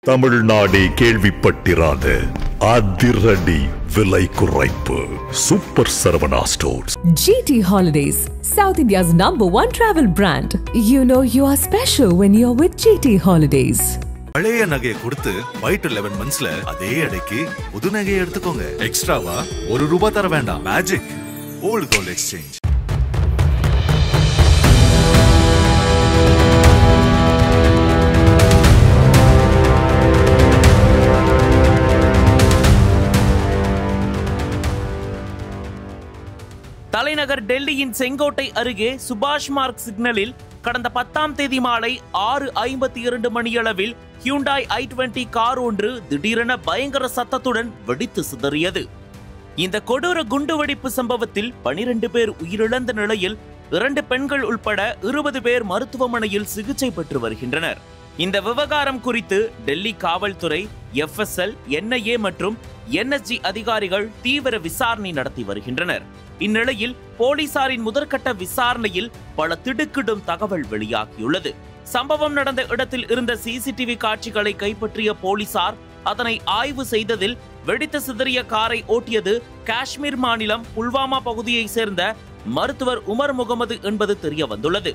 தமிழ்நாடே கேள்விப்பட்டிராத அதிரடி விலை குறைப்பு super Saravana stores. GT Holidays, South India's #1 travel brand. You know you are special when you're with GT Holidays. பழைய நகையை கொடுத்து வைட் 11 monthsல அதே எடைக்கு புது நகையை எடுத்துக்கோங்க. எக்ஸ்ட்ராவா ₹1 தர வேண்டாம். Magic old gold exchange. தலைநகர் டெல்லியின் செங்கோட்டை அருகே சுபாஷ் மார்க் சிக்னலில் கடந்த 10ஆம் தேதி மாலை 6:52 மணியளவில் ஹியூண்டாய் i20 கார் ஒன்று திடீரென பயங்கர சத்தத்துடன் வெடித்து சிதறியது. இந்த கொடூர குண்டுவெடிப்பு சம்பவத்தில் 12 பேர் உயிரிழந்த நிலையில் 2 பெண்கள் உட்பட 20 பேர் மருத்துவமனையில் சிகிச்சை பெற்று வருகின்றனர். இந்த விவகாரம் குறித்து டெல்லி காவல்துறை, FSL, NIA மற்றும் NSG அதிகாரிகள் தீவிர விசாரணை நடத்தி வருகின்றனர். இந்நிலையில் போலீசாரின் முதற்கட்ட விசாரணையில் பல திடுக்கிடும் தகவல் வெளியாகியுள்ளது. சம்பவம் நடந்த இடத்தில் இருந்த CCTV காட்சிகளை கைப்பற்றிய போலீசார் அதனை ஆய்வு செய்ததில் வெடித்து சிதறிய காரை ஓட்டியது காஷ்மீர் மாநிலம் புல்வாமா பகுதியை சேர்ந்த மருத்துவர் உமர் முகமது என்பது தெரிய வந்துள்ளது.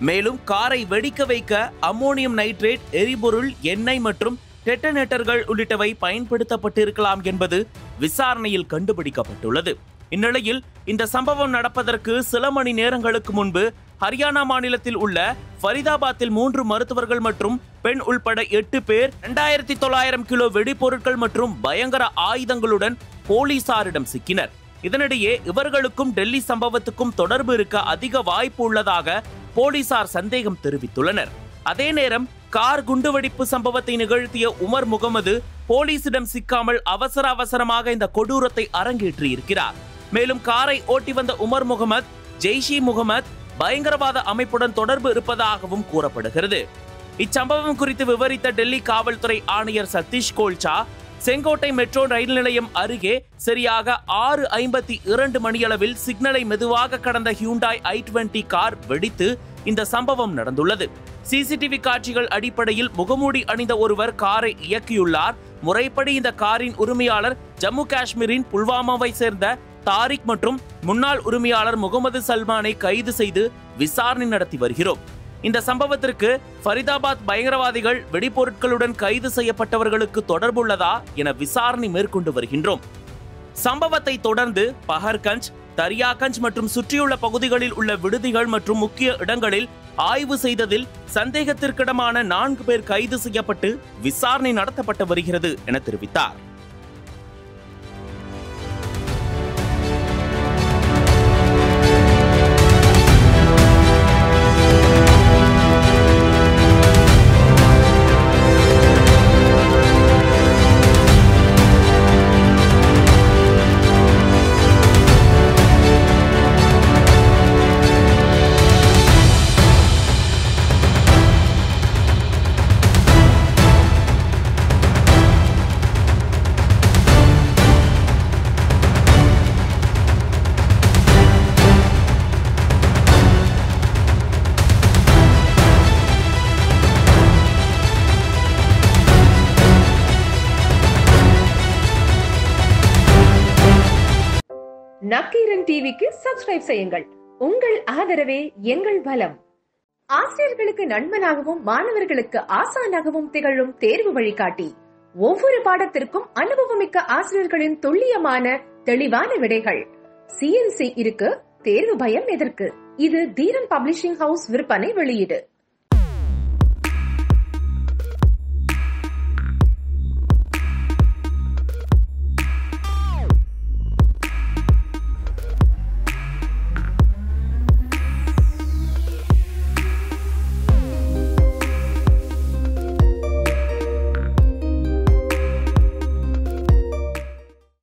மேலும் காரை வெடிக்க வைக்க அம்மோனியம் நைட்ரேட், எரிபொருள், எண்ணெய் மற்றும் டெட்டனேட்டர்கள் உள்ளிட்டவை பயன்படுத்தப்பட்டிருக்கலாம் என்பது விசாரணையில் கண்டுபிடிக்கப்பட்டுள்ளது. இந்நிலையில் இந்த சம்பவம் நடப்பதற்கு சில மணி நேரங்களுக்கு முன்பு ஹரியானா மாநிலத்தில் உள்ள ஃபரிதாபாத்தில் 3 மருத்துவர்கள் மற்றும் பெண் உள்பட 8 பேர் 2900 கிலோ வெடிபொருட்கள் மற்றும் பயங்கர ஆயுதங்களுடன் போலீசாரிடம் சிக்கினர். இதனிடையே இவர்களுக்கும் டெல்லி சம்பவத்துக்கும் தொடர்பு இருக்க அதிக வாய்ப்பு உள்ளதாக போலீசார் சந்தேகம் தெரிவித்துள்ளனர். அதே நேரம் கார் குண்டுவெடிப்பு சம்பவத்தை நிகழ்த்திய உமர் முகமது போலீசிடம் சிக்காமல் அவசரமாக இந்த கொடூரத்தை அரங்கேற்றி இருக்கிறார். மேலும் காரை ஓட்டி வந்த உமர் முகமது ஜெய்ஷி முகமது பயங்கரவாத அமைப்புடன் தொடர்பு இருப்பதாகவும் கூறப்படுகிறது. இச்சம்பவம் குறித்து விவரித்த டெல்லி காவல்துறை ஆணையர் சதீஷ் கோல்ச்சா, செங்கோட்டை மெட்ரோ ரயில் நிலையம் அருகே சரியாக 6:52 மணியளவில் சிக்னலை மெதுவாக கடந்த ஹியூண்டாய் i20 கார் வெடித்து இந்த சம்பவம் நடந்துள்ளது. CCTV காட்சிகள் அடிப்படையில் முகமூடி அணிந்த ஒருவர் காரை இயக்கியுள்ளார். முறைப்படி இந்த காரின் உரிமையாளர் ஜம்மு காஷ்மீரின் புல்வாமாவை சேர்ந்த தாரிக் மற்றும் முன்னாள் உரிமையாளர் முகமது சல்மானை கைது செய்து விசாரணை நடத்தி வருகிறோம். இந்த சம்பவத்திற்கு ஃபரிதாபாத் பயங்கரவாதிகள் வெடிபொருட்களுடன் கைது செய்யப்பட்டவர்களுக்கு தொடர்புள்ளதா என விசாரணை மேற்கொண்டு வருகின்றோம். சம்பவத்தை தொடர்ந்து பஹர்கஞ்ச், தரியாகஞ்ச் மற்றும் சுற்றியுள்ள பகுதிகளில் உள்ள விடுதிகள் மற்றும் முக்கிய இடங்களில் ஆய்வு செய்ததில் சந்தேகத்திற்கிடமான 4 பேர் கைது செய்யப்பட்டு விசாரணை நடத்தப்பட்டு வருகிறது என தெரிவித்தார். நக்கீரன் டிவிக்கு சப்ஸ்கிரைப் செய்யுங்கள். உங்கள் ஆதரவே எங்கள் பலம். ஆசிரியர்களுக்கு நண்பனாகவும் மாணவர்களுக்கு ஆசானாகவும் திகழும் தேர்வு வழிகாட்டி. ஒவ்வொரு பாடத்திற்கும் அனுபவமிக்க ஆசிரியர்களின் துல்லியமான தெளிவான விடைகள். CNC இருக்கு, தேர்வு பயம் எதற்கு? இது தீரன் பப்ளிஷிங் ஹவுஸ் விற்பனை வெளியீடு.